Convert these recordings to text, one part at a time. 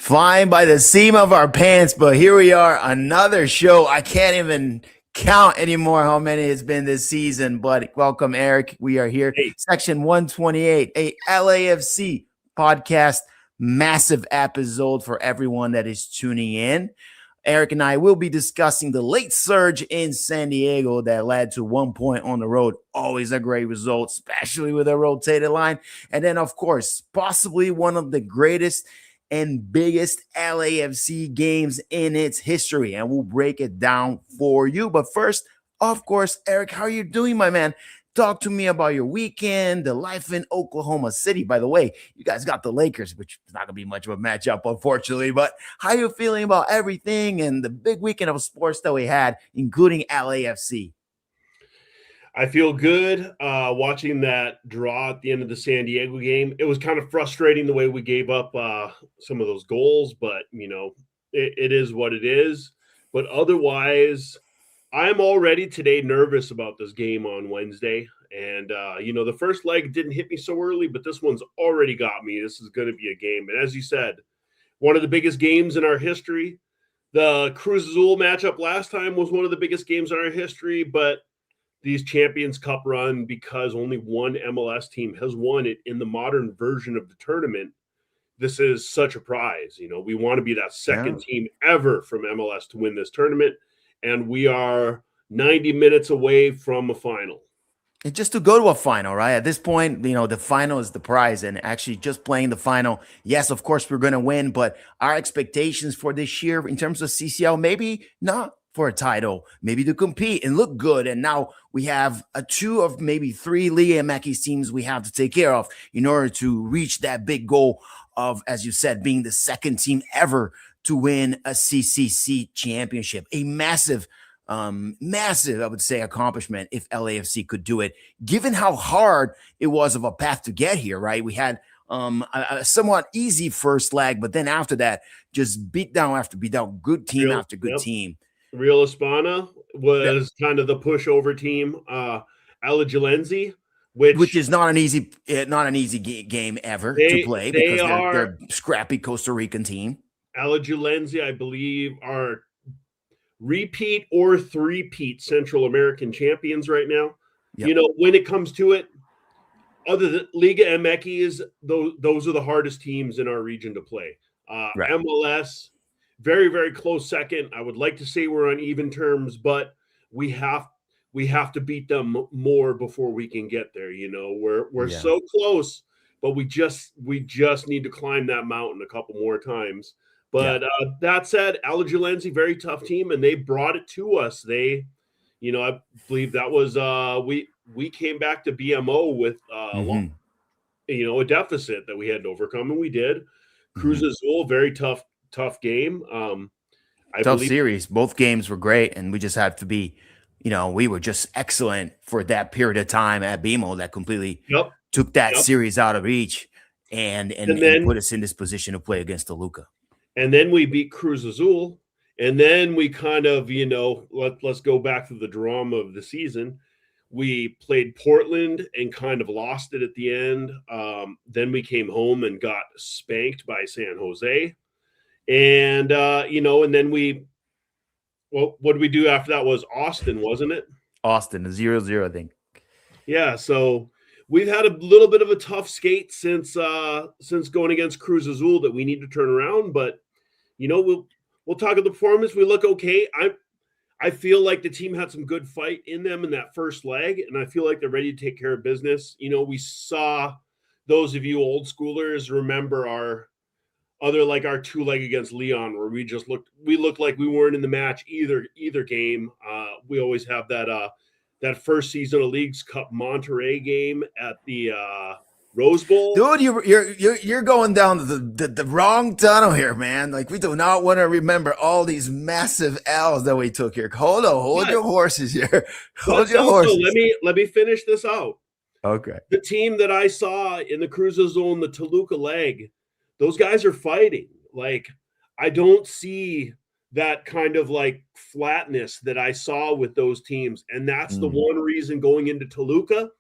Flying by the seam of our pants, but here we are, another show. I can't even count anymore how many it's been this season, but welcome, Eric. We are here, Hey. section 128, a LAFC podcast, massive episode for everyone that is tuning in. Eric and I will be discussing the late surge in San Diego that led to 1 point on the road. Always a great result, especially with a rotated line. And then, of course, possibly one of the greatest and biggest LAFC games in its history. And we'll break it down for you. But first, of course, Eric, how are you doing, my man? Talk to me about your weekend, the life in Oklahoma City. By the way, you guys got the Lakers, which is not going to be much of a matchup, unfortunately. But how are you feeling about everything and the big weekend of sports that we had, including LAFC? I feel good watching that draw at the end of the San Diego game. It was kind of frustrating the way we gave up some of those goals, but, it is what it is. But otherwise, I'm already today nervous about this game on Wednesday. And, the first leg didn't hit me so early, but this one's already got me. This is going to be a game. And as you said, one of the biggest games in our history. The Cruz Azul matchup last time was one of the biggest games in our history, but these Champions Cup run, because only one MLS team has won it in the modern version of the tournament, this is such a prize. We want to be that second team ever from MLS to win this tournament, and we are 90 minutes away from a final. And just to go to a final, right? At this point, the final is the prize, and actually just playing the final, yes, of course, we're going to win, but our expectations for this year in terms of CCL, maybe not for a title, maybe to compete and look good. And now we have two of maybe three Liga MX teams we have to take care of in order to reach that big goal of, as you said, being the second team ever to win a CCC championship. A massive, I would say, accomplishment if LAFC could do it, given how hard it was of a path to get here, right? We had a somewhat easy first leg, but then after that, just beat down after beat down, good team after good team. Real Hispana was kind of the pushover team. Alajuelense, which is not an easy game ever to play because they're a scrappy Costa Rican team. Alajuelense, I believe, are repeat or three-peat Central American champions right now. Yep. When it comes to it, other than Liga MX, those are the hardest teams in our region to play. Right. MLS, very, very close second. I would like to say we're on even terms, but we have to beat them more before we can get there. We're so close, but we just need to climb that mountain a couple more times. But that said, Alajuelense, very tough team, and they brought it to us. They, I believe that was we came back to BMO with a deficit that we had to overcome, and we did. Cruz Azul, very tough game. Tough series. Both games were great, and we just had to be, we were just excellent for that period of time at BMO that completely took that series out of reach and put us in this position to play against Toluca. And then we beat Cruz Azul, and then we kind of, let's go back to the drama of the season. We played Portland and kind of lost it at the end. Then we came home and got spanked by San Jose. And, and then what did we do after that? Was Austin, wasn't it? Austin, 0-0, I think. Yeah, so we've had a little bit of a tough skate since going against Cruz Azul that we need to turn around. But, we'll talk about the performance. We look okay. I feel like the team had some good fight in them in that first leg, and I feel like they're ready to take care of business. We saw, those of you old schoolers remember our two leg against Leon, where we looked like we weren't in the match either game. We always have that first season of Leagues Cup Monterrey game at the Rose Bowl. Dude, you're going down the wrong tunnel here, man. Like, we do not want to remember all these massive L's that we took here. Hold your horses here. Hold your horses. Let me finish this out. Okay. The team that I saw in the Cruz Azul and the Toluca leg, those guys are fighting. Like, I don't see that kind of like flatness that I saw with those teams. And that's the one reason going into Toluca,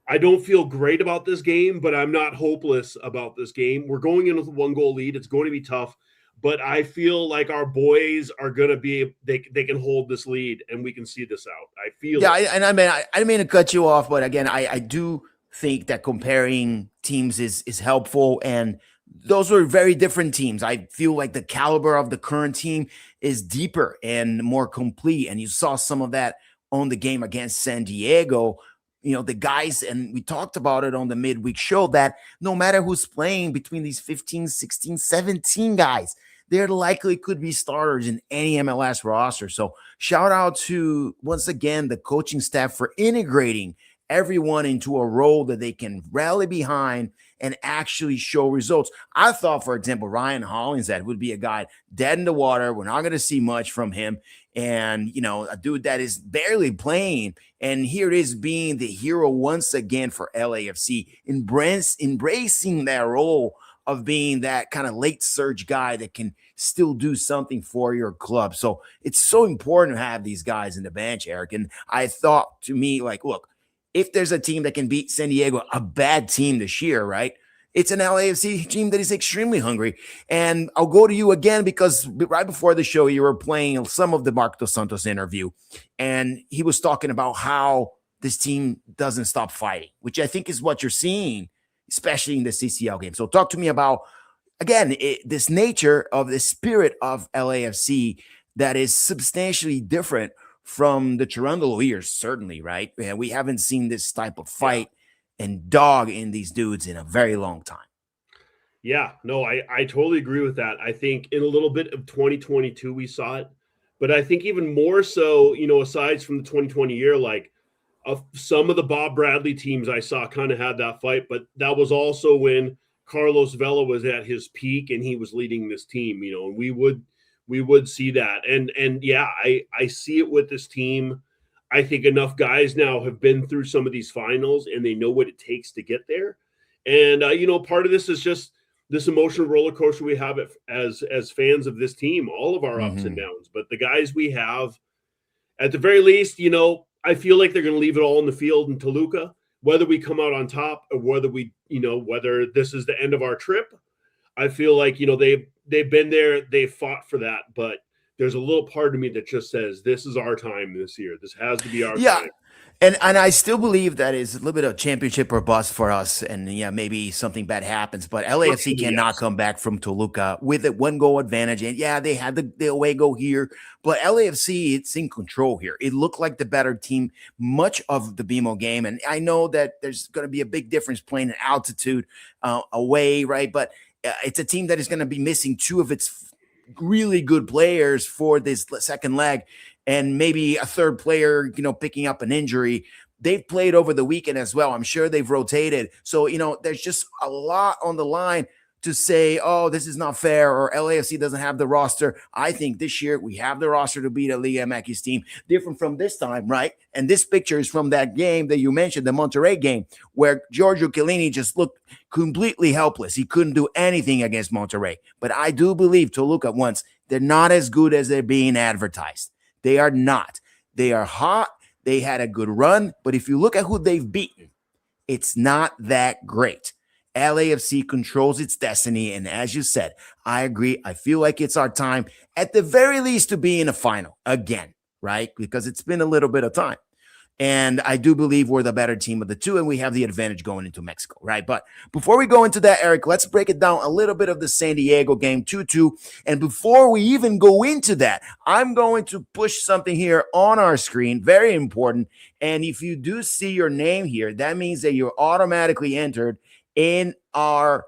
I don't feel great about this game, but I'm not hopeless about this game. We're going in with a 1-goal lead. It's going to be tough, but I feel like our boys are going to be they can hold this lead and we can see this out. I feel Yeah, it. I didn't mean to cut you off, but again, I do think that comparing teams is helpful, and those were very different teams. I feel like the caliber of the current team is deeper and more complete, and you saw some of that on the game against San Diego. You know, the guys, and we talked about it on the midweek show, that no matter who's playing between these 15, 16, 17 guys, there likely could be starters in any MLS roster. So shout out to, once again, the coaching staff for integrating everyone into a role that they can rally behind and actually show results. I thought, for example, Ryan Hollingshead would be a guy dead in the water. We're not going to see much from him. And, you know, a dude that is barely playing. And here it is being the hero once again for LAFC, embracing that role of being that kind of late surge guy that can still do something for your club. So it's so important to have these guys in the bench, Eric. And I thought, to me, like, look, if there's a team that can beat San Diego, a bad team this year, right? It's an LAFC team that is extremely hungry. And I'll go to you again, because right before the show, you were playing some of the Marc Dos Santos interview, and he was talking about how this team doesn't stop fighting, which I think is what you're seeing, especially in the CCL game. So talk to me about, again, this nature of the spirit of LAFC that is substantially different from the Cherundolo years, certainly, right? We haven't seen this type of fight and dog in these dudes in a very long time. Yeah, no, I totally agree with that. I think in a little bit of 2022 we saw it, but I think even more so, you know, aside from the 2020 year, like some of the Bob Bradley teams I saw kind of had that fight, but that was also when Carlos Vela was at his peak and he was leading this team, you know, and we would see that. And yeah, I see it with this team. I think enough guys now have been through some of these finals and they know what it takes to get there. And, you know, part of this is just this emotional roller coaster we have as fans of this team, all of our ups and downs. But the guys we have, at the very least, you know, I feel like they're going to leave it all in the field in Toluca, whether we come out on top or whether we, you know, whether this is the end of our trip. I feel like, you know, they've been there, they've fought for that, but there's a little part of me that just says this is our time this year. This has to be our time. And I still believe that is a little bit of championship or bust for us. And yeah, maybe something bad happens, but LAFC cannot come back from Toluca with a 1-goal advantage. And yeah, they had the away goal here, but LAFC, it's in control here. It looked like the better team much of the BMO game. And I know that there's going to be a big difference playing in altitude away, right? But it's a team that is going to be missing two of its really good players for this second leg, and maybe a third player, you know, picking up an injury. They've played over the weekend as well. I'm sure they've rotated. So, you know, there's just a lot on the line to say, oh, this is not fair, or LAFC doesn't have the roster. I think this year we have the roster to beat a Liga MX team, different from this time, right? And this picture is from that game that you mentioned, the Monterrey game, where Giorgio Chiellini just looked completely helpless. He couldn't do anything against Monterrey. But I do believe Toluca, once, they're not as good as they're being advertised. They are not. They are hot. They had a good run. But if you look at who they've beaten, it's not that great. LAFC controls its destiny. And as you said, I agree. I feel like it's our time, at the very least, to be in a final again, right? Because it's been a little bit of time. And I do believe we're the better team of the two, and we have the advantage going into Mexico, right? But before we go into that, Eric, let's break it down a little bit of the San Diego game, 2-2. And before we even go into that, I'm going to push something here on our screen, very important. And if you do see your name here, that means that you're automatically entered in our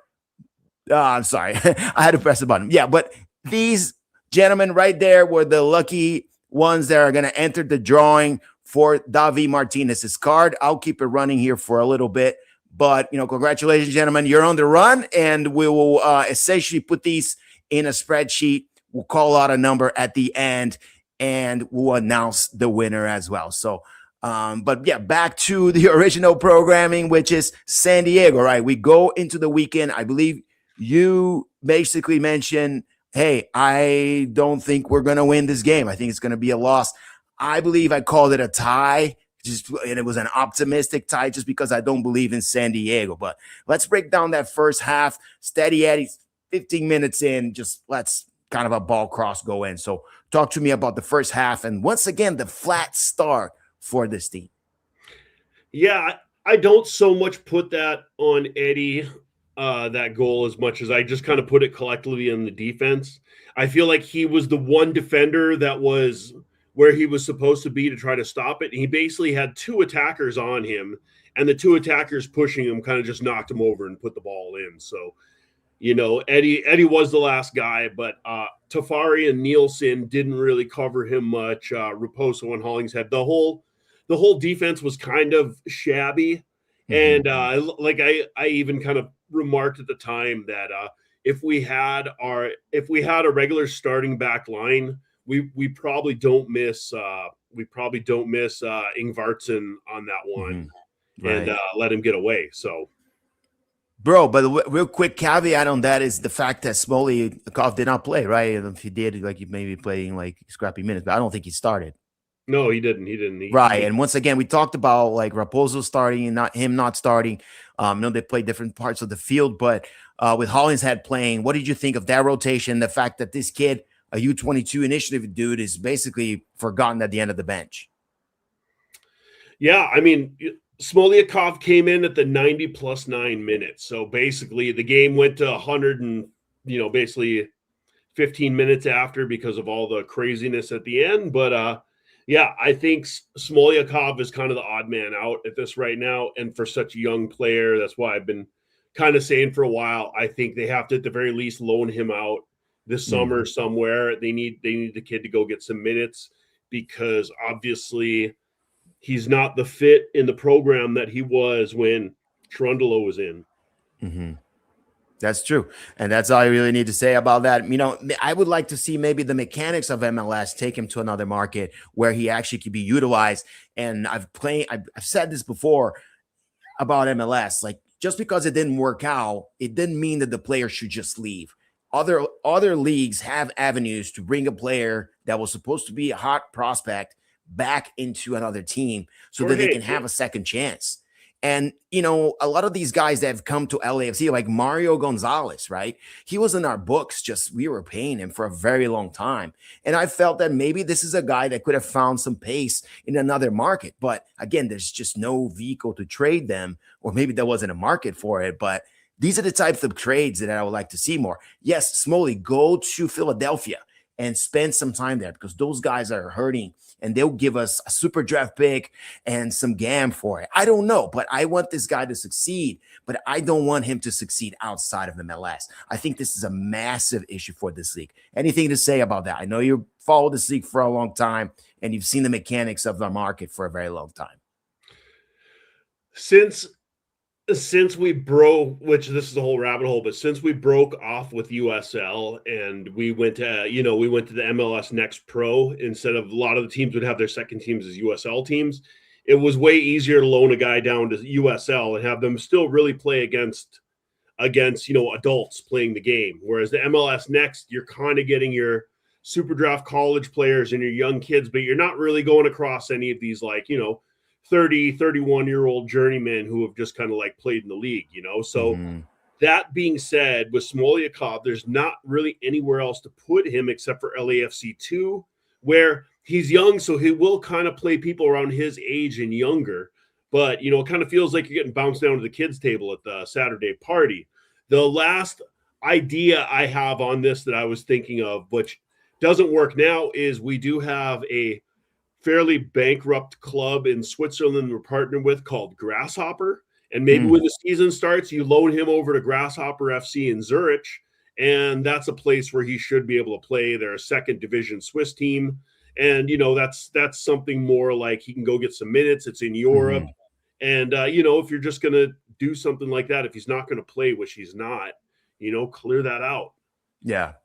I'm sorry, I had to press the button. Yeah, but these gentlemen right there were the lucky ones that are going to enter the drawing for Davi Martinez's card. I'll keep it running here for a little bit, but, you know, congratulations, gentlemen. You're on the run, and we will essentially put these in a spreadsheet. We'll call out a number at the end, and we'll announce the winner as well. So, but yeah, back to the original programming, which is San Diego, right? We go into the weekend. I believe you basically mentioned, hey, I don't think we're going to win this game. I think it's going to be a loss. I believe I called it a tie And it was an optimistic tie just because I don't believe in San Diego. But let's break down that first half. Steady Eddie, 15 minutes in, just let's kind of a ball cross go in. So talk to me about the first half. And once again, the flat start for this team. Yeah, I don't so much put that on Eddie, that goal, as much as I just kind of put it collectively on the defense. I feel like he was the one defender that was where he was supposed to be to try to stop it. And he basically had two attackers on him, and the two attackers pushing him kind of just knocked him over and put the ball in. So, Eddie was the last guy, but Tafari and Nielsen didn't really cover him much. Raposo and Hollingshead, the whole defense was kind of shabby. And I even kind of remarked at the time that if we had a regular starting back line, we probably don't miss Ingvartsen on that one, right, and let him get away. So, bro, but the real quick caveat on that is the fact that Smolyakov did not play, right? If he did, like, he may be playing like scrappy minutes, but I don't think he started. No, he didn't. Right. And once again, we talked about like Raposo starting and not starting. They play different parts of the field, but with Hollingshead playing, what did you think of that rotation? The fact that this kid, a U22 initiative dude, is basically forgotten at the end of the bench. Yeah, I mean, Smolyakov came in at the 90 plus 9 minutes. So basically the game went to 100 and, basically 15 minutes after because of all the craziness at the end. But yeah, I think Smolyakov is kind of the odd man out at this right now. And for such a young player, that's why I've been kind of saying for a while, I think they have to at the very least loan him out this summer somewhere. They need the kid to go get some minutes, because obviously he's not the fit in the program that he was when Trundle was in. Mm-hmm. That's true. And that's all I really need to say about that. I would like to see maybe the mechanics of MLS take him to another market where he actually could be utilized. And I've said this before about MLS, like, just because it didn't work out, it didn't mean that the player should just leave. Other leagues have avenues to bring a player that was supposed to be a hot prospect back into another team so that they can have a second chance. And, a lot of these guys that have come to LAFC, like Mario Gonzalez, right? He was in our books, just we were paying him for a very long time. And I felt that maybe this is a guy that could have found some pace in another market. But again, there's just no vehicle to trade them, or maybe there wasn't a market for it. But these are the types of trades that I would like to see more. Yes, Smoley, go to Philadelphia and spend some time there, because those guys are hurting and they'll give us a super draft pick and some GAM for it. I don't know, but I want this guy to succeed, but I don't want him to succeed outside of MLS. I think this is a massive issue for this league. Anything to say about that? I know you followed this league for a long time and you've seen the mechanics of the market for a very long time. Since we broke, which this is a whole rabbit hole, but since we broke off with USL and we went to the MLS Next Pro, instead of a lot of the teams would have their second teams as USL teams, it was way easier to loan a guy down to USL and have them still really play against adults playing the game. Whereas the MLS Next, you're kind of getting your super draft college players and your young kids, but you're not really going across any of these 30, 31-year-old journeymen who have just kind of played in the league, So that being said, with Smolyakov, there's not really anywhere else to put him except for LAFC 2, where he's young, so he will kind of play people around his age and younger. But, it kind of feels like you're getting bounced down to the kids' table at the Saturday party. The last idea I have on this that I was thinking of, which doesn't work now, is we do have a fairly bankrupt club in Switzerland we're partnered with called Grasshopper. And maybe when the season starts, you loan him over to Grasshopper FC in Zurich. And that's a place where he should be able to play. They're a second division Swiss team. And, that's something more like he can go get some minutes. It's in Europe. And, if you're just going to do something like that, if he's not going to play, which he's not, clear that out. Yeah.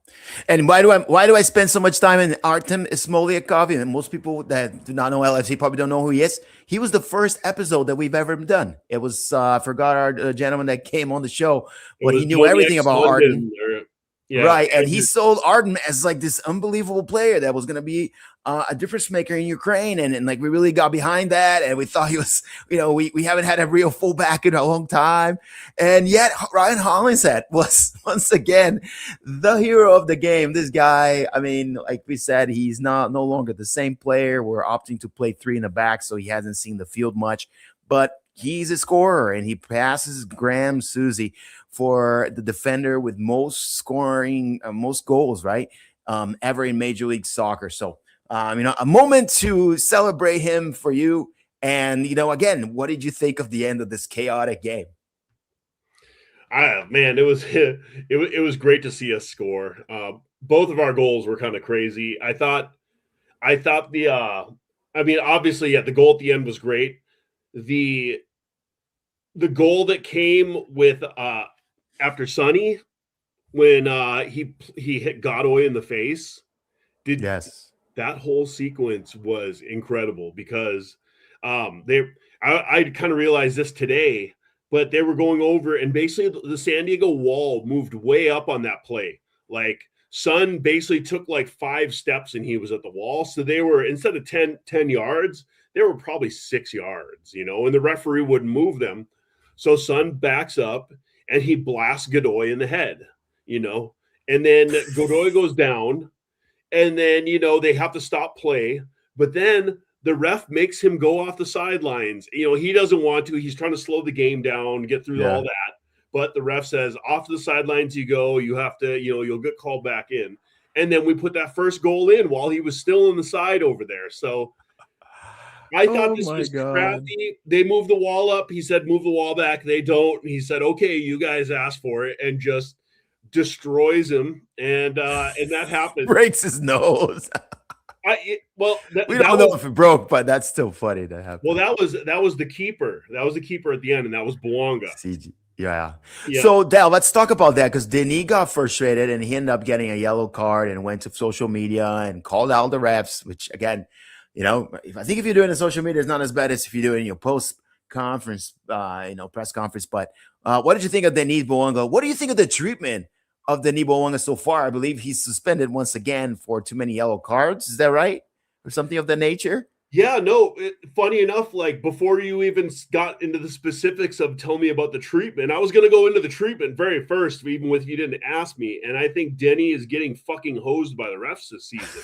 And why do I spend so much time in Artem Smolyakov? And most people that do not know LFC probably don't know who he is. He was the first episode that we've ever done. It was I forgot our gentleman that came on the show, but he knew everything about Artem. Yeah, Right. And he sold Arden as like this unbelievable player that was going to be a difference maker in Ukraine. And like we really got behind that. And we thought he was, we haven't had a real fullback in a long time. And yet Ryan Hollingshead was once again the hero of the game. This guy, I mean, like we said, he's no longer the same player. We're opting to play 3 in the back, so he hasn't seen the field much. But he's a scorer, and he passes Graham Susie for the defender with most scoring, most goals, right? Ever in Major League Soccer. So, a moment to celebrate him for you. And, again, what did you think of the end of this chaotic game? Man, it was great to see us score. Both of our goals were kind of crazy. I thought obviously, yeah, the goal at the end was great. The goal that came with after Sonny, when he hit Godoy in the face, Yes. that whole sequence was incredible because I kind of realized this today, but they were going over and basically the San Diego wall moved way up on that play. Like Son basically took like 5 steps and he was at the wall. So they were, instead of 10 yards, they were probably 6 yards, and the referee wouldn't move them. So Son backs up and he blasts Godoy in the head, and then Godoy goes down, and then, they have to stop play. But then the ref makes him go off the sidelines. He doesn't want to. He's trying to slow the game down, get through all that. But the ref says, off the sidelines you go. You have to, you'll get called back in. And then we put that first goal in while he was still on the side over there. So I thought this was crappy. They moved the wall up. He said, move the wall back. They don't. And he said, okay, you guys asked for it, and just destroys him. And that happened. Breaks his nose. We don't know if it broke, but that's still funny to happen. Well, that was the keeper. That was the keeper at the end, and that was Bouanga. Yeah. So, Dal, let's talk about that, because Denis got frustrated and he ended up getting a yellow card and went to social media and called out the refs, which, again, I think if you do it in social media, it's not as bad as if you do it in your post-conference, press conference. But what did you think of Denis Bouanga? What do you think of the treatment of Denis Bouanga so far? I believe he's suspended once again for too many yellow cards. Is that right? Or something of that nature? Yeah, no, funny enough, like before you even got into the specifics of tell me about the treatment, I was going to go into the treatment very first, even with you didn't ask me. And I think Denny is getting fucking hosed by the refs this season.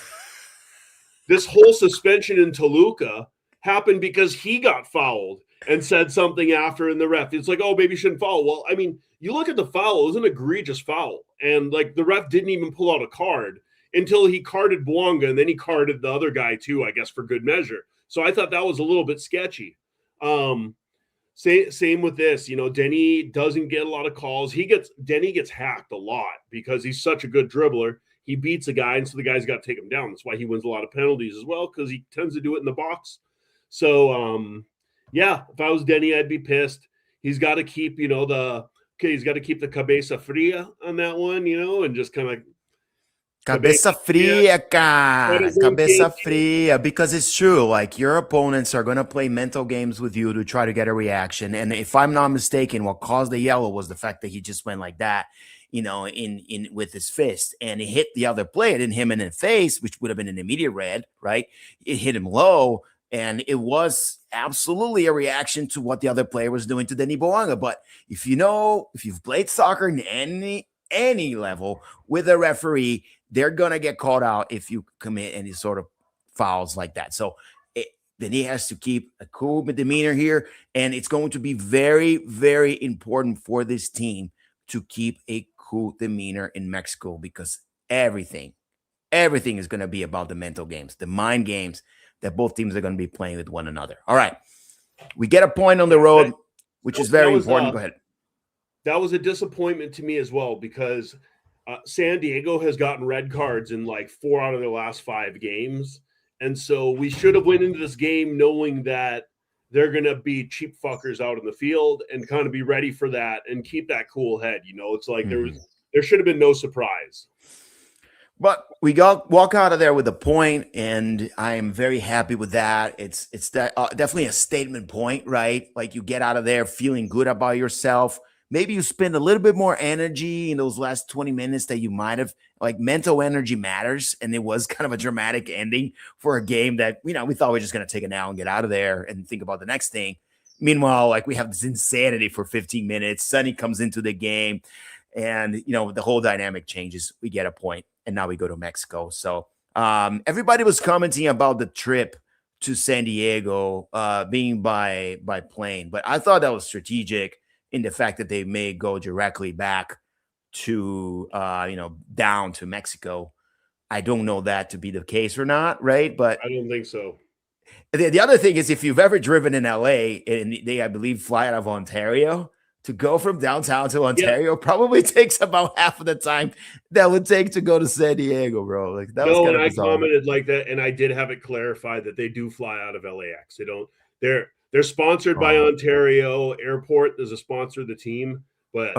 This whole suspension in Toluca happened because he got fouled and said something after in the ref. It's like, oh, maybe you shouldn't foul. Well, I mean, you look at the foul, it was an egregious foul. And like the ref didn't even pull out a card until he carded Bouanga, and then he carded the other guy too, I guess, for good measure. So I thought that was a little bit sketchy. Same with this, Denny doesn't get a lot of calls. Denny gets hacked a lot because he's such a good dribbler. He beats a guy, and so the guy's got to take him down. That's why he wins a lot of penalties as well, because he tends to do it in the box. So, if I was Denny, I'd be pissed. He's got to keep, he's got to keep the cabeza fria on that one, and just kind of cabeza fria, cabeza fria, because it's true. Like, your opponents are going to play mental games with you to try to get a reaction. And if I'm not mistaken, what caused the yellow was the fact that he just went like that, in with his fist, and it hit the other player. It didn't hit him in the face, which would have been an immediate red, right? It hit him low, and it was absolutely a reaction to what the other player was doing to Denis Bouanga. But if you've played soccer in any level with a referee, they're gonna get called out if you commit any sort of fouls like that. So then he has to keep a cool demeanor here, and it's going to be very, very important for this team to keep a cool demeanor in Mexico, because everything is going to be about the mental games, the mind games that both teams are going to be playing with one another. All right, we get a point on the road, which is very important. Go ahead. That was a disappointment to me as well, because San Diego has gotten red cards in like 4 out of their last 5 games. And so we should have went into this game knowing that they're going to be cheap fuckers out in the field and kind of be ready for that and keep that cool head. It's like there should have been no surprise. But we walk out of there with a point, and I am very happy with that. It's definitely a statement point, right? Like, you get out of there feeling good about yourself, maybe you spend a little bit more energy in those last 20 minutes that you might have. Like, mental energy matters, and it was kind of a dramatic ending for a game that, we thought we were just going to take an L and get out of there and think about the next thing. Meanwhile, like, we have this insanity for 15 minutes. Sonny comes into the game, and the whole dynamic changes. We get a point, and now we go to Mexico. So everybody was commenting about the trip to San Diego being by plane, but I thought that was strategic in the fact that they may go directly back to down to Mexico. I don't know that to be the case or not, right? But I don't think so. The other thing is, if you've ever driven in LA, and they, I believe, fly out of Ontario, to go from downtown to Ontario probably takes about half of the time that would take to go to San Diego, bro. Like, that was kind of bizarre. I commented like that, and I did have it clarified that they do fly out of LAX. They don't. They're sponsored by Ontario Airport. There's a sponsor of the team, but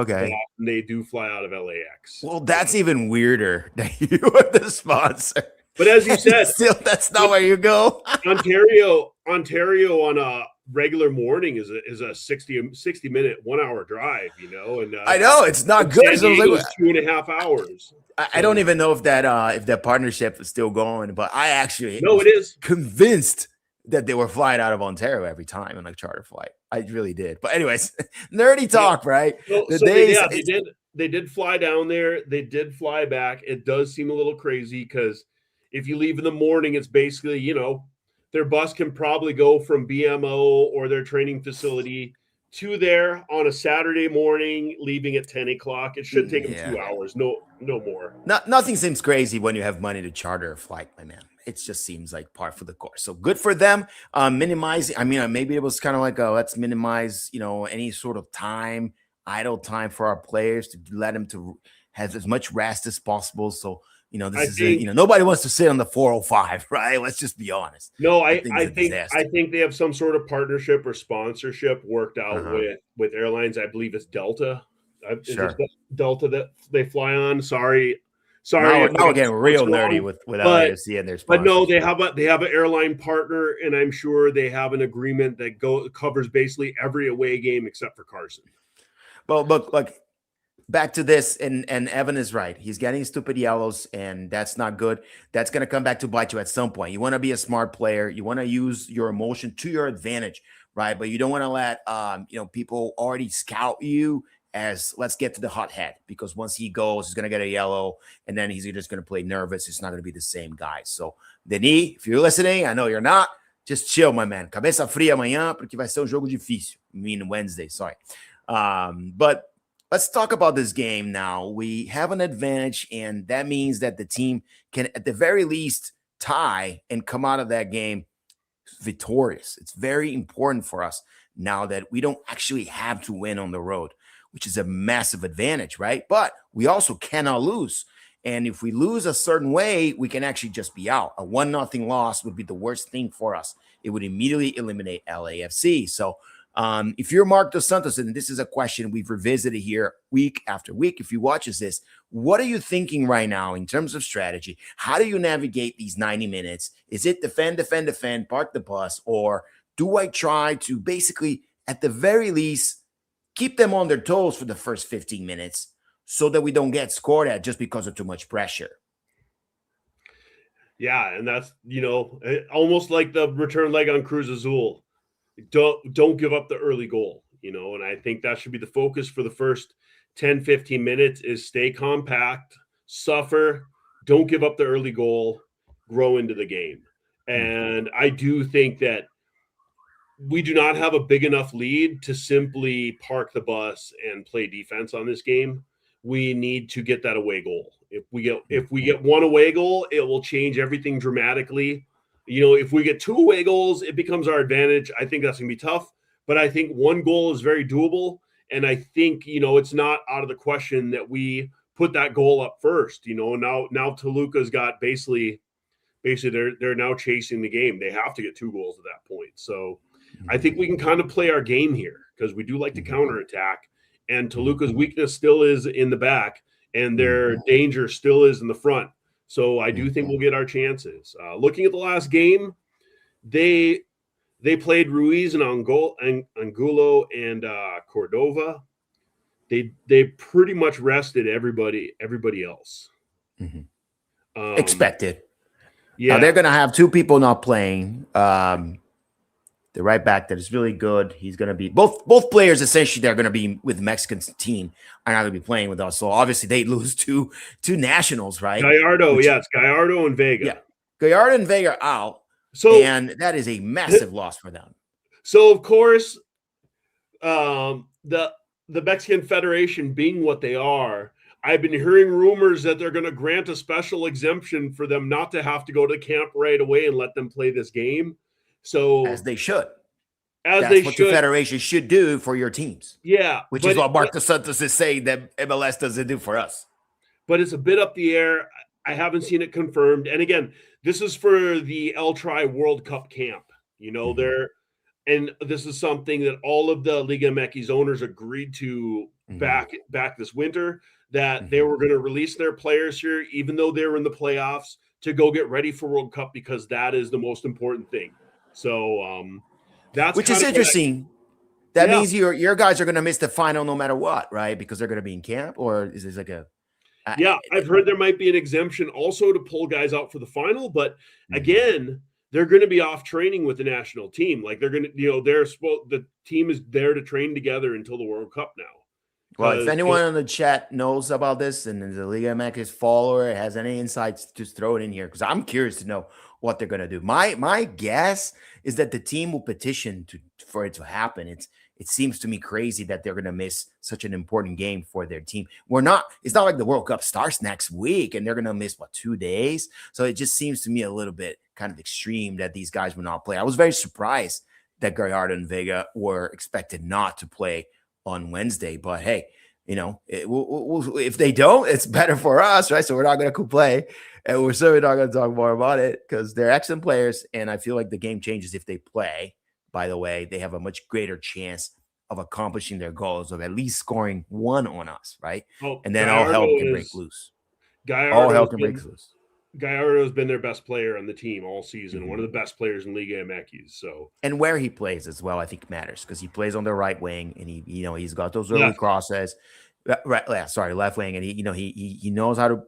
they do fly out of LAX. Well, that's even weirder that you are the sponsor. But as you said, still, that's not where you go. Ontario on a regular morning is a 60-minute 1 hour drive, and I know it's not good. San Diego's 2.5 hours. I don't even know if that partnership is still going, but I actually it is convinced that they were flying out of Ontario every time in like charter flight. I really did. But anyways, nerdy talk, right? They did fly down there. They did fly back. It does seem a little crazy because if you leave in the morning, it's basically, their bus can probably go from BMO or their training facility to there on a Saturday morning, leaving at 10 o'clock. It should take them 2 hours. No more. Nothing seems crazy when you have money to charter a flight, my man. It just seems like par for the course. So good for them. Minimizing. I mean, maybe it was kind of like, let's minimize, any sort of idle time for our players, to let them to have as much rest as possible. So, nobody wants to sit on the 405, right? Let's just be honest. No, I think they have some sort of partnership or sponsorship worked out with airlines. I believe it's Delta. Sure. Delta that they fly on. Sorry. Now we're getting real nerdy with LAFC and their sponsors. But no, they have an airline partner, and I'm sure they have an agreement that covers basically every away game except for Carson. Well, look, back to this, and Evan is right. He's getting stupid yellows, and that's not good. That's going to come back to bite you at some point. You want to be a smart player. You want to use your emotion to your advantage, right? But you don't want to let people already scout you as, let's get to the hot head, because once he goes, he's going to get a yellow, and then he's just going to play nervous. It's not going to be the same guy. So, Denis, if you're listening, I know you're not, just chill, my man. Cabeça fria amanhã, porque vai ser jogo difícil. I mean, Wednesday, sorry. But let's talk about this game now. We have an advantage, and that means that the team can, at the very least, tie and come out of that game victorious. It's very important for us now that we don't actually have to win on the road, which is a massive advantage, right? But we also cannot lose. And if we lose a certain way, we can actually just be out. A 1-0 loss would be the worst thing for us. It would immediately eliminate LAFC. So if you're Mark Dos Santos, and this is a question we've revisited here week after week, if you watches this, what are you thinking right now in terms of strategy? How do you navigate these 90 minutes? Is it defend, park the bus, or do I try to basically, at the very least, keep them on their toes for the first 15 minutes so that we don't get scored at just because of too much pressure? Yeah, and that's, almost like the return leg on Cruz Azul. Don't give up the early goal, and I think that should be the focus for the first 10, 15 minutes is stay compact, suffer, don't give up the early goal, grow into the game. And I do think that we do not have a big enough lead to simply park the bus and play defense on this game. We need to get that away goal. If we get one away goal, it will change everything dramatically. If we get 2 away goals, it becomes our advantage. I think that's going to be tough, but I think 1 goal is very doable. And I think, it's not out of the question that we put that goal up first. Now Toluca's got basically they're now chasing the game. They have to get 2 goals at that point. So I think we can kind of play our game here because we do like to counterattack, and Toluca's weakness still is in the back, and their danger still is in the front. So I do think we'll get our chances. Looking at the last game, they played Ruiz and Angulo and Cordova. they pretty much rested everybody else. Expected. Yeah, Now they're going to have two people not playing. The right back that is really good. He's going to be both players. Essentially, they're going to be with the Mexican team. Are not going to be playing with us. So obviously, they lose two nationals, right? Gallardo. It's Gallardo and Vega. Yeah, Gallardo and Vega are out. So and that is a massive loss for them. So of course, the Mexican Federation being what they are, I've been hearing rumors that they're going to grant a special exemption for them not to have to go to camp right away and let them play this game. So as they should. That's what the Federation should do for your teams. Yeah. Which is what Mark DeSantis is saying that MLS doesn't do for us. But it's a bit up the air. I haven't seen it confirmed. And again, this is for the El Tri World Cup camp. And this is something that all of the Liga MX owners agreed to back this winter, that they were going to release their players here, even though they were in the playoffs, to go get ready for World Cup, because that is the most important thing. So that's which is interesting. That means your guys are going to miss the final no matter what, right? Because they're going to be in camp, or is this like a? I've heard there might be an exemption also to pull guys out for the final, but again, they're going to be off training with the national team. Like they're going to, the team is there to train together until the World Cup now. Well, if anyone in the chat knows about this and is a Liga MX follower, has any insights, just throw it in here, because I'm curious to know what they're going to do. My guess is that the team will petition for it to happen. It seems to me crazy that they're going to miss such an important game for their team. It's not like the World Cup starts next week and they're going to miss 2 days. So it just seems to me a little bit kind of extreme that these guys will not play. I was very surprised that Gallardo and Vega were expected not to play on Wednesday, but hey, if they don't, it's better for us, right? So we're not going to play, and we're certainly not going to talk more about it because they're excellent players, and I feel like the game changes if they play. By the way, they have a much greater chance of accomplishing their goals, of at least scoring one on us, right? And then all hell can break loose. Gallardo's been their best player on the team all season, one of the best players in Liga MX. So, and where he plays as well, I think matters, because he plays on the right wing, and he's got those early crosses, left wing, and he knows how to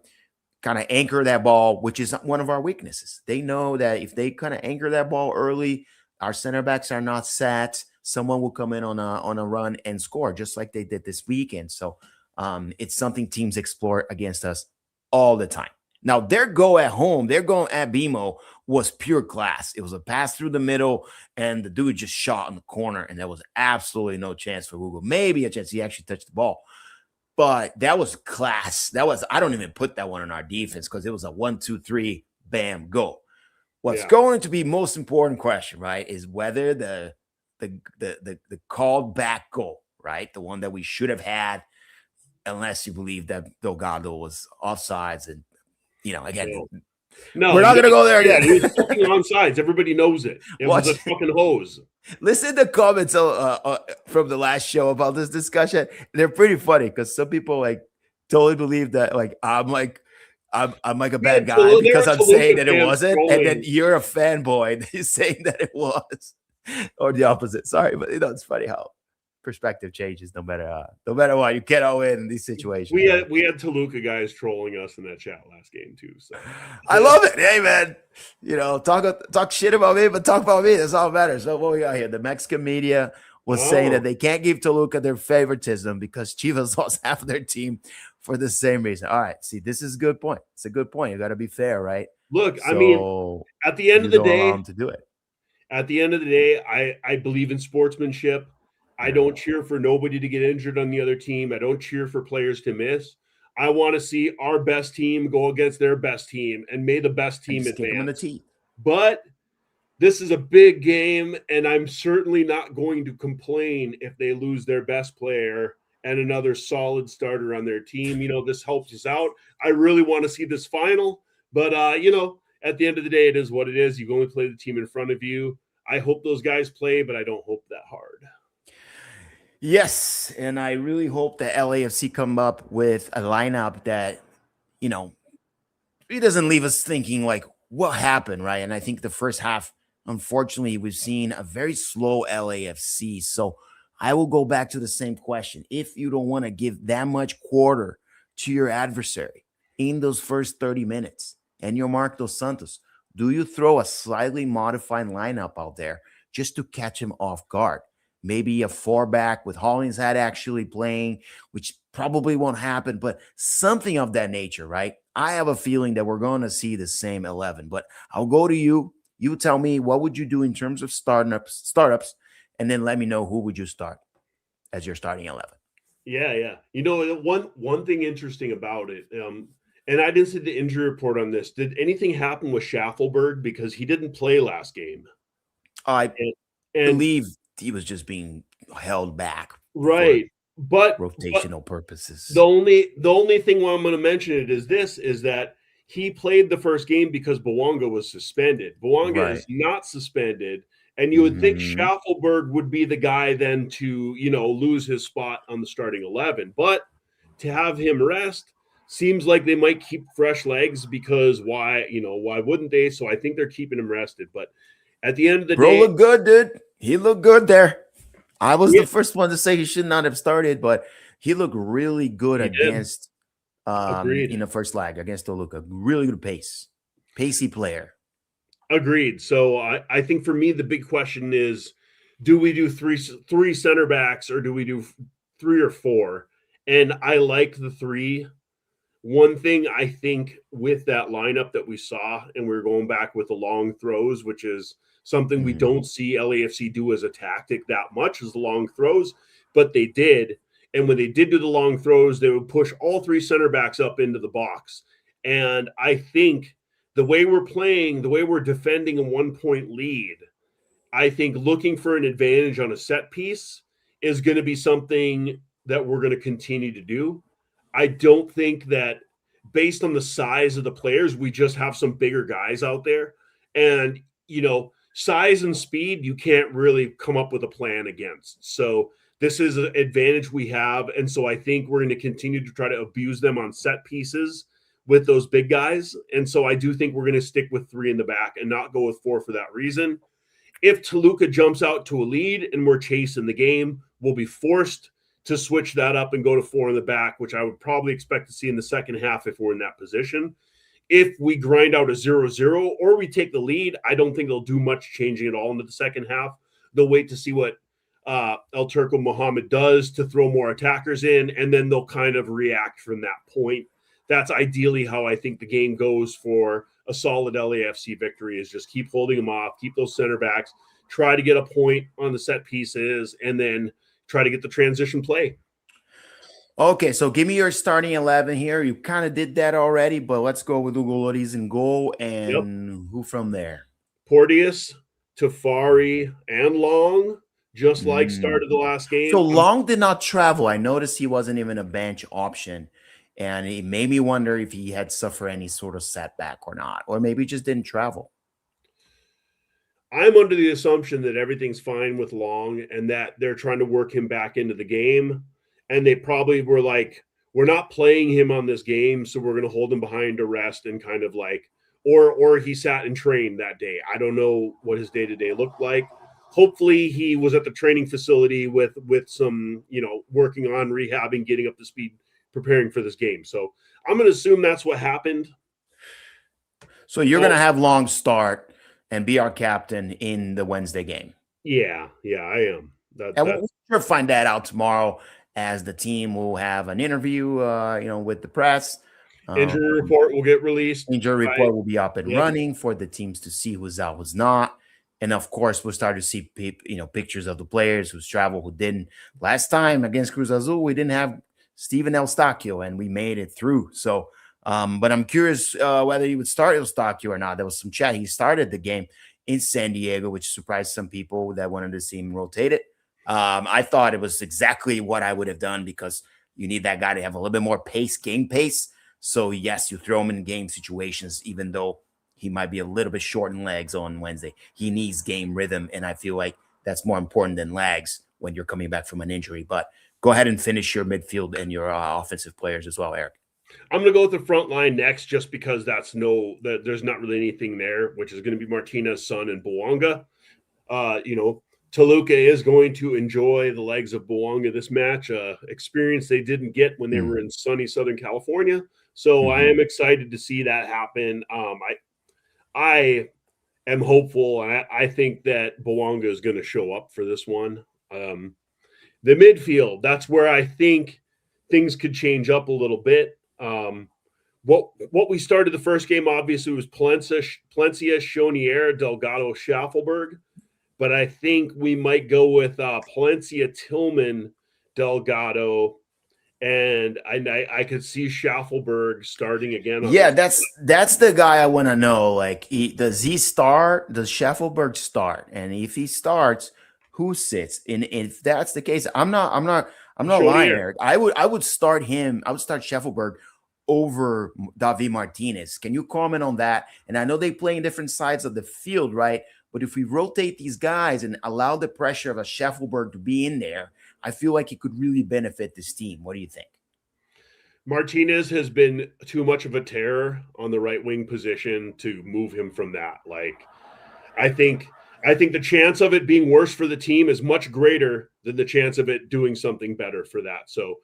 kind of anchor that ball, which is one of our weaknesses. They know that if they kind of anchor that ball early, our center backs are not set. Someone will come in on a run and score, just like they did this weekend. So, it's something teams explore against us all the time. Now, their goal at home, their goal at BMO was pure class. It was a pass through the middle, and the dude just shot in the corner, and there was absolutely no chance for Hugo. Maybe a chance he actually touched the ball. But that was class. I don't even put that one on our defense, because it was a 1-2-3, bam, go. What's going to be most important question, right, is whether the called back goal, right, the one that we should have had, unless you believe that Delgado was offsides, and again, no, we're not going to go there again. He was fucking onside. Everybody knows it. It was a fucking hose. Listen to comments from the last show about this discussion. They're pretty funny, because some people totally believe that I'm like a bad guy because I'm saying that it wasn't, and then you're a fanboy and saying that it was, or the opposite. Sorry, but it's funny how perspective changes no matter what. You cannot win in these situations. We had Toluca guys trolling us in that chat last game too. So I love it. Hey man, talk shit about me, but talk about me. That's all that matters. So what we got here? The Mexican media was saying that they can't give Toluca their favoritism because Chivas lost half of their team for the same reason. All right, see, this is a good point. It's a good point. You got to be fair, right? Look, I mean, at the end of the day, to do it. At the end of the day, I believe in sportsmanship. I don't cheer for nobody to get injured on the other team. I don't cheer for players to miss. I want to see our best team go against their best team, and may the best team advance. But this is a big game, and I'm certainly not going to complain if they lose their best player and another solid starter on their team. This helps us out. I really want to see this final, but at the end of the day, it is what it is. You only play the team in front of you. I hope those guys play, but I don't hope that hard. Yes, and I really hope that LAFC come up with a lineup that, it doesn't leave us thinking what happened, right? And I think the first half, unfortunately, we've seen a very slow LAFC. So I will go back to the same question. If you don't want to give that much quarter to your adversary in those first 30 minutes and you're Marc Dos Santos, do you throw a slightly modified lineup out there just to catch him off guard? Maybe a four back with Hollingshead actually playing, which probably won't happen, but something of that nature, right? I have a feeling that we're going to see the same 11, but I'll go to you. You tell me, what would you do in terms of startups, and then let me know who would you start as your starting 11. Yeah. One thing interesting about it, and I didn't see the injury report on this. Did anything happen with Schaffelberg because he didn't play last game? I believe he was just being held back, right? But rotational purposes. The only thing why I'm going to mention it is that he played the first game because Bouanga was suspended. Bouanga is not suspended. And you would think Schaffelberg would be the guy then to, lose his spot on the starting 11. But to have him rest seems like they might keep fresh legs because why wouldn't they? So I think they're keeping him rested. But at the end of the day, looked good, dude. He looked good there. I was the first one to say he should not have started, but he looked really good against in the first leg against Toluca. Really good pacey player. Agreed. So I think for me, the big question is, do we do three center backs or do we do 3 or 4? And I like the 3. One thing I think with that lineup that we saw, and we're going back with the long throws, which is something we don't see LAFC do as a tactic that much, is the long throws, but they did. And when they did do the long throws, they would push all 3 center backs up into the box. And I think the way we're playing, the way we're defending a 1-point lead, I think looking for an advantage on a set piece is going to be something that we're going to continue to do. I don't think that based on the size of the players, we just have some bigger guys out there. And, size and speed, you can't really come up with a plan against. So this is an advantage we have. And so I think we're going to continue to try to abuse them on set pieces with those big guys. And so I do think we're going to stick with 3 in the back and not go with 4 for that reason. If Toluca jumps out to a lead and we're chasing the game, we'll be forced to switch that up and go to 4 in the back, which I would probably expect to see in the second half if we're in that position. If we grind out a 0-0 or we take the lead, I don't think they'll do much changing at all into the second half. They'll wait to see what El Turco Mohamed does to throw more attackers in, and then they'll kind of react from that point. That's ideally how I think the game goes for a solid LAFC victory, is just keep holding them off, keep those center backs, try to get a point on the set pieces, and then try to get the transition play. Okay, so give me your starting 11 here. You kind of did that already, but let's go with Hugo Lloris in goal, and who from there? Porteous, Tafari, and Long, just like started the last game. So Long did not travel. I noticed he wasn't even a bench option, and it made me wonder if he had suffered any sort of setback or not, or maybe just didn't travel. I'm under the assumption that everything's fine with Long and that they're trying to work him back into the game. And they probably were like, we're not playing him on this game, so we're going to hold him behind arrest and kind of like, or he sat and trained that day. I don't know what his day-to-day looked like. Hopefully he was at the training facility with some, working on rehabbing, getting up to speed, preparing for this game. So I'm going to assume that's what happened. So you're going to have Long start and be our captain in the Wednesday game. Yeah, I am. We'll sure find that out tomorrow, as the team will have an interview, with the press. Injury report will get released. Injury report will be up and running for the teams to see who's out, who's not. And of course, we'll start to see pictures of the players who's traveled, who didn't. Last time against Cruz Azul, we didn't have Steven Eustáquio, and we made it through. So, but I'm curious whether he would start Eustáquio or not. There was some chat. He started the game in San Diego, which surprised some people that wanted to see him rotated. I thought it was exactly what I would have done, because you need that guy to have a little bit more game pace. So yes, you throw him in game situations, even though he might be a little bit short in legs on Wednesday. He needs game rhythm, and I feel like that's more important than legs when you're coming back from an injury. But go ahead and finish your midfield and your offensive players as well, Eric. I'm going to go with the front line next, just because there's not really anything there, which is going to be Martinez, Son, and Bouanga. Toluca is going to enjoy the legs of Bouanga this match, experience they didn't get when they were in sunny Southern California. So I am excited to see that happen. I am hopeful, and I think that Bouanga is going to show up for this one. The midfield, that's where I think things could change up a little bit. What we started the first game, obviously, was Palencia, Chonier, Delgado, Schaffelberg. But I think we might go with Palencia, Tillman, Delgado, and I could see Schaffelberg starting again. Yeah, that's the guy I want to know. Like, does he start? Does Schaffelberg start? And if he starts, who sits? And if that's the case, I'm not lying, Eric. I would start him. I would start Schaffelberg over David Martinez. Can you comment on that? And I know they play in different sides of the field, right? But if we rotate these guys and allow the pressure of a Schaffelberg to be in there, I feel like it could really benefit this team. What do you think? Martinez has been too much of a terror on the right wing position to move him from that. Like, I think the chance of it being worse for the team is much greater than the chance of it doing something better for that. So,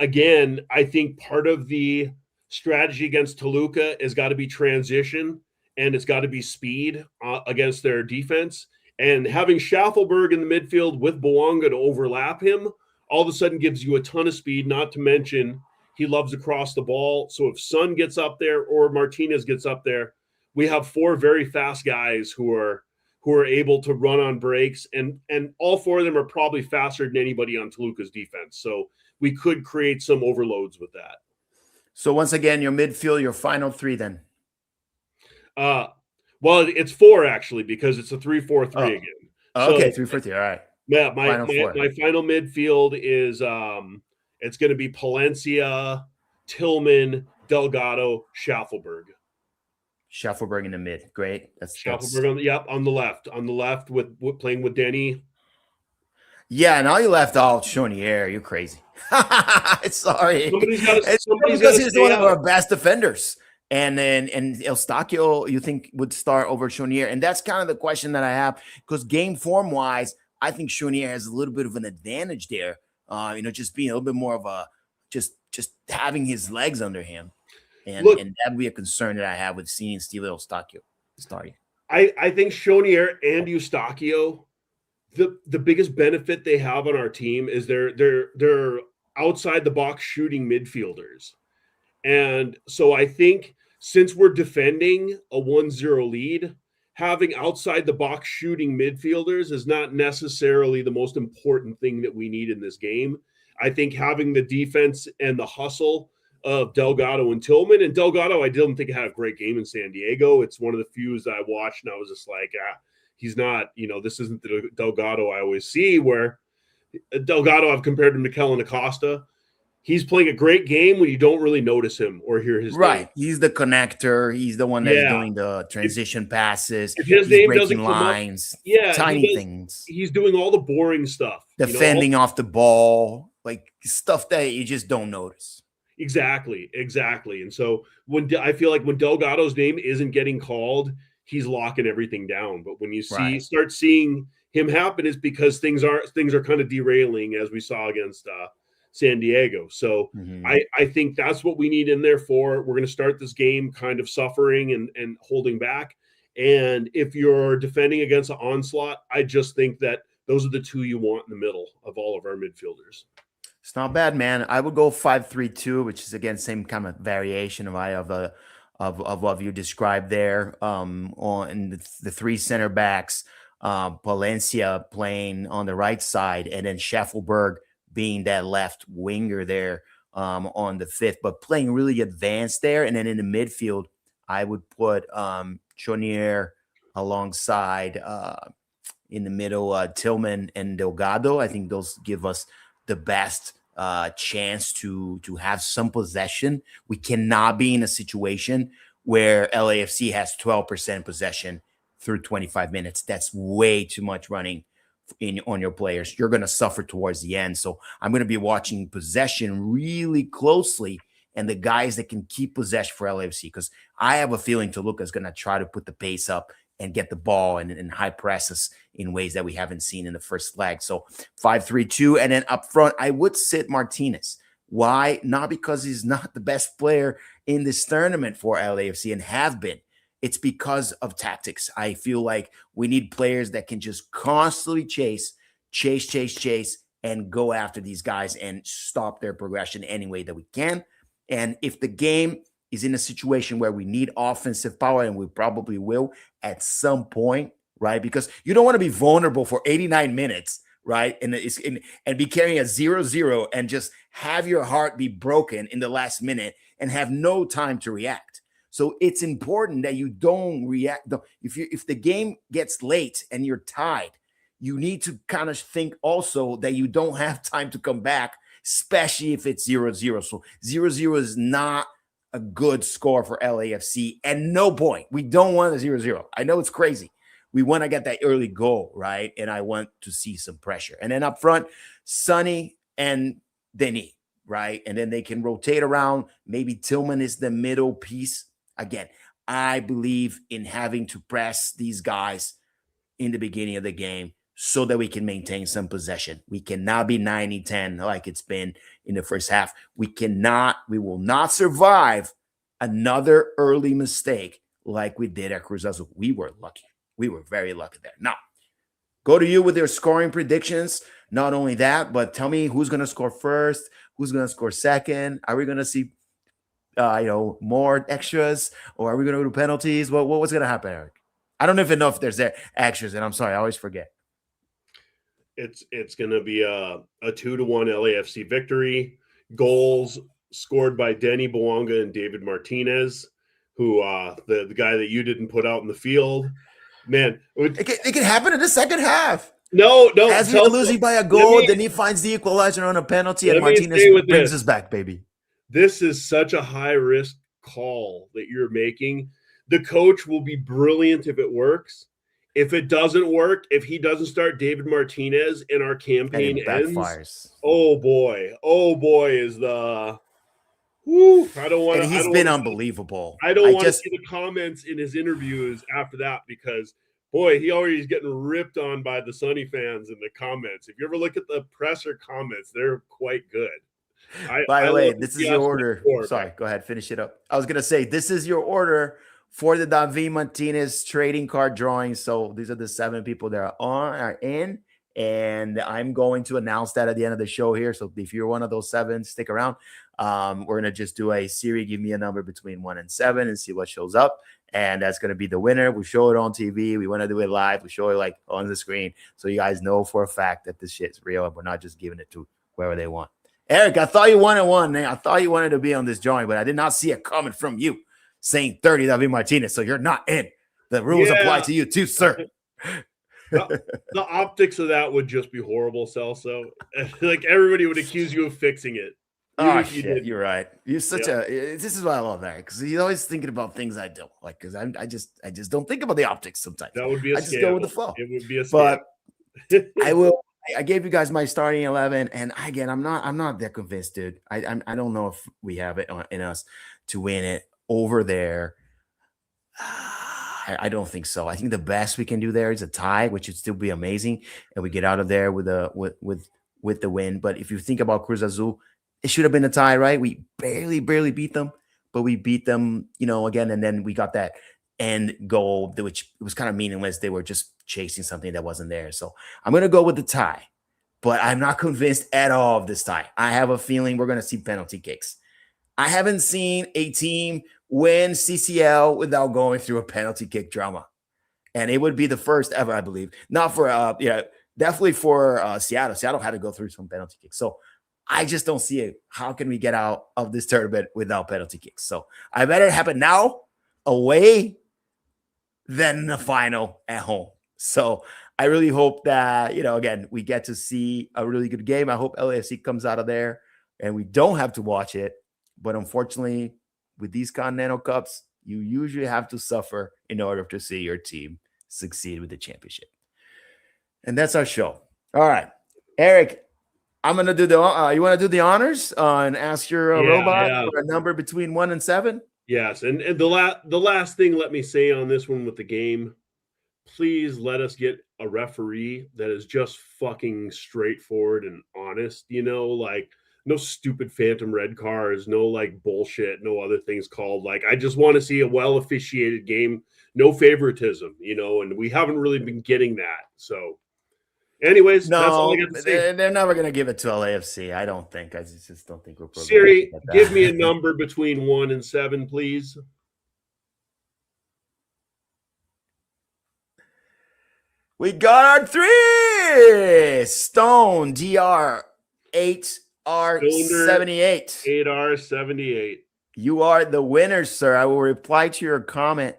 again, I think part of the strategy against Toluca has got to be transition. And it's got to be speed against their defense. And having Schaffelberg in the midfield with Bouanga to overlap him all of a sudden gives you a ton of speed, not to mention he loves to cross the ball. So if Son gets up there or Martinez gets up there, we have four very fast guys who are able to run on breaks. And all four of them are probably faster than anybody on Toluca's defense. So we could create some overloads with that. So once again, your midfield, your final three then. Well, it's four actually because it's a 3-4-3 again. Okay, 3-4-3. All right. Yeah, my final midfield is it's going to be Palencia, Tillman, Delgado, Schaffelberg. Schaffelberg in the mid. Great. That's Schaffelberg on the left with playing with Denny. Yeah, now you left out Chonier. You're crazy. Sorry. Because he's one of our best defenders. And Eustáquio, you think would start over Chonier? And that's kind of the question that I have, because game form wise, I think Chonier has a little bit of an advantage there. Just being a little bit more of a just having his legs under him, and that would be a concern that I have with seeing Steve Eustáquio starting. I think Chonier and Eustáquio, the biggest benefit they have on our team is they're outside the box shooting midfielders. And so I think since we're defending a 1-0 lead, having outside the box shooting midfielders is not necessarily the most important thing that we need in this game. I think having the defense and the hustle of Delgado and Tillman, and Delgado, I didn't think had a great game in San Diego. It's one of the few that I watched and I was just like, he's not, this isn't the Delgado I always see, where Delgado, I've compared him to Kellen Acosta. He's playing a great game when you don't really notice him or hear his name. He's the connector. He's the one that's doing the transition passes. If his name doesn't come lines, up, tiny things. He's doing all the boring stuff. Defending off the ball, like stuff that you just don't notice. Exactly. And so I feel like when Delgado's name isn't getting called, he's locking everything down. But when you start seeing him happen, it's because things are kind of derailing, as we saw against San Diego. So I think that's what we need in there for. We're going to start this game kind of suffering and holding back. And if you're defending against an onslaught, I just think that those are the two you want in the middle of all of our midfielders. It's not bad, man. I would go 5-3-2, which is again same kind of variation of what you described there. On the three center backs, Palencia playing on the right side, and then Schaffelberg being that left winger there on the fifth, but playing really advanced there. And then in the midfield, I would put Chonier alongside in the middle, Tillman and Delgado. I think those give us the best chance to have some possession. We cannot be in a situation where LAFC has 12% possession through 25 minutes. That's way too much running on your players. You're going to suffer towards the end. So I'm going to be watching possession really closely and the guys that can keep possession for LAFC, because I have a feeling Toluca is going to try to put the pace up and get the ball and high press us in ways that we haven't seen in the first leg. So 5-3-2. And then up front, I would sit Martinez. Why? Not because he's not the best player in this tournament for LAFC and have been. It's because of tactics. I feel like we need players that can just constantly chase, and go after these guys and stop their progression any way that we can. And if the game is in a situation where we need offensive power, and we probably will at some point, right? Because you don't want to be vulnerable for 89 minutes, right? And be carrying a 0-0 and just have your heart be broken in the last minute and have no time to react. So it's important that you don't react. If the game gets late and you're tied, you need to kind of think also that you don't have time to come back, especially if it's 0-0. So 0-0 is not a good score for LAFC. At no point. We don't want a 0-0. I know it's crazy. We want to get that early goal, right? And I want to see some pressure. And then up front, Sonny and Denis, right? And then they can rotate around. Maybe Tillman is the middle piece. Again, I believe in having to press these guys in the beginning of the game so that we can maintain some possession. We cannot be 90-10 like it's been in the first half. We will not survive another early mistake like we did at Cruz Azul. We were lucky. We were very lucky there. Now, go to you with your scoring predictions. Not only that, but tell me who's going to score first, who's going to score second. Are we going to see more extras, or are we going to do penalties? What's going to happen, Eric? I don't even know if there's extras, and I'm sorry, I always forget. It's going to be a 2-1 LAFC victory. Goals scored by Denny Bouanga and David Martinez, who the guy that you didn't put out in the field. Man, it can happen in the second half. No. As we're losing by a goal, then he finds the equalizer on a penalty, and Martinez brings us back, baby. This is such a high-risk call that you're making. The coach will be brilliant if it works. If it doesn't work, if he doesn't start David Martinez and our campaign ends, oh boy, is the whoo. I don't want to. He's been unbelievable. I don't want to see the comments in his interviews after that, because boy, he already is getting ripped on by the Sonny fans in the comments. If you ever look at the presser comments, they're quite good. By the way, this is your order. Sorry, go ahead, finish it up. I was gonna say this is your order for the David Martinez trading card drawing. So these are the 7 people that are in, and I'm going to announce that at the end of the show here. So if you're one of those 7, stick around. We're gonna just do a series. Give me a number between 1 and 7 and see what shows up. And that's going to be the winner. We show it on TV. We want to do it live. We show it like on the screen, so you guys know for a fact that this shit's real and we're not just giving it to whoever they want. Eric, I thought you wanted one, man. I thought you wanted to be on this drawing, but I did not see it coming from you saying 30 David Martinez, so you're not in. The rules apply to you too, sir. The optics of that would just be horrible, Celso. Like, everybody would accuse you of fixing it. Shit, you're right. You're such this is why I love Eric, because he's always thinking about things I don't like, because I just don't think about the optics sometimes. That would be a I just go with the flow. It would be a scam. But I gave you guys my starting 11, and again, I'm not that convinced, dude. I don't know if we have it in us to win it over there. I don't think so. I think the best we can do there is a tie, which would still be amazing, and we get out of there with the win. But if you think about Cruz Azul, it should have been a tie, right? We barely beat them, but we beat them, again, and then we got that end goal, which was kind of meaningless. They were just chasing something that wasn't there. So I'm going to go with the tie, but I'm not convinced at all of this tie. I have a feeling we're going to see penalty kicks. I haven't seen a team win CCL without going through a penalty kick drama. And it would be the first ever, I believe. Not for, definitely for Seattle. Seattle had to go through some penalty kicks. So I just don't see it. How can we get out of this tournament without penalty kicks? So I bet it happen now away than the final at home. So I really hope that, again, we get to see a really good game. I hope LAFC comes out of there and we don't have to watch it. But unfortunately, with these Continental Cups, you usually have to suffer in order to see your team succeed with the championship. And that's our show. All right, Eric, I'm going to do you want to do the honors and ask your robot for a number between 1 and 7? Yes. And the last thing, let me say on this one with the game, please let us get a referee that is just fucking straightforward and honest, like no stupid phantom red cards, no like bullshit, no other things called. Like, I just want to see a well officiated game, no favoritism, and we haven't really been getting that. So, anyways, that's all I No, got to say. they're never going to give it to LAFC. I don't think. I just don't think we're programmed to Siri, get that. give me a number between 1 and 7, please. We got our 3 Stone DR 8R78. 8R78. You are the winner, sir. I will reply to your comment.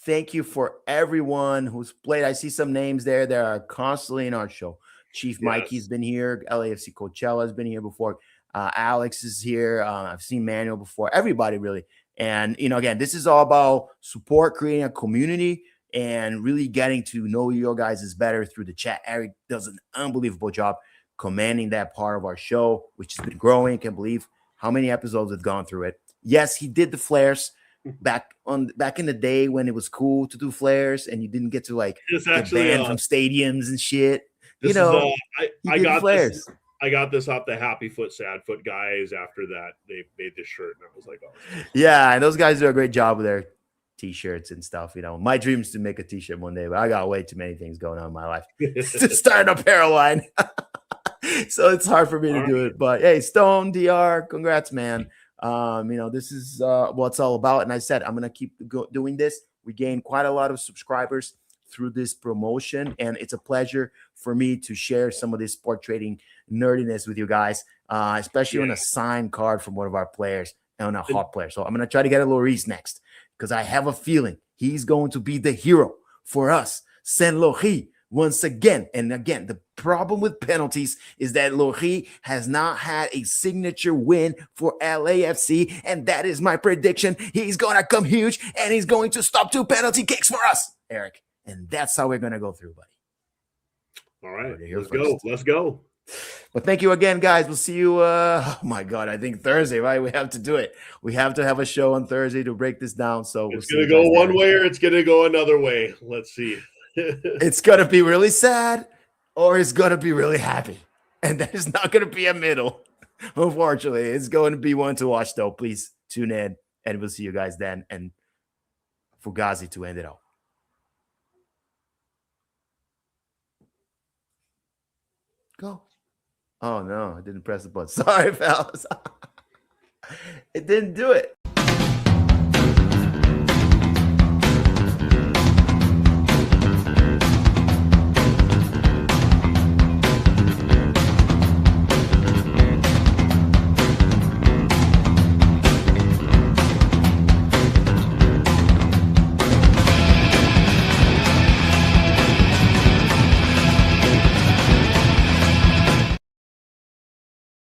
Thank you for everyone who's played. I see some names there that are constantly in our show. Chief Mikey's been here. LAFC Coachella has been here before. Alex is here. I've seen Manuel before. Everybody, really. And, again, this is all about support, creating a community, and really getting to know your guys is better through the chat. Eric does an unbelievable job commanding that part of our show, which has been growing. I can't believe how many episodes have gone through it. Yes, he did the flares back in the day when it was cool to do flares and you didn't get to like get banned from stadiums and shit. I got flares. I got this off the Happy Foot, Sad Foot guys. After that, they made this shirt, and I was like, "Oh, yeah." And those guys do a great job with their t-shirts and stuff. My dream is to make a t-shirt one day, but I got way too many things going on in my life to start an apparel line. So it's hard for me to do it. But hey, Stone DR, congrats, man. This is what it's all about. And I said, I'm going to keep doing this. We gained quite a lot of subscribers through this promotion, and it's a pleasure for me to share some of this sport trading nerdiness with you guys, especially on a signed card from one of our players and on a hot player. So I'm going to try to get a Lloris next because I have a feeling he's going to be the hero for us. Saint Louis once again. And again, the problem with penalties is that Louis has not had a signature win for LAFC, and that is my prediction. He's going to come huge, and he's going to stop 2 penalty kicks for us, Eric. And that's how we're going to go through, buddy. All right, let's go. But thank you again, guys. We'll see you. Oh my God, I think Thursday, right? We have to do it. We have to have a show on Thursday to break this down. So it's going to go one way or it's going to go another way. Let's see. It's going to be really sad or it's going to be really happy. And there's not going to be a middle. Unfortunately, it's going to be one to watch, though. Please tune in, and we'll see you guys then. And Fugazi to end it out. Go. Oh, no, I didn't press the button. Sorry, fellas. It didn't do it.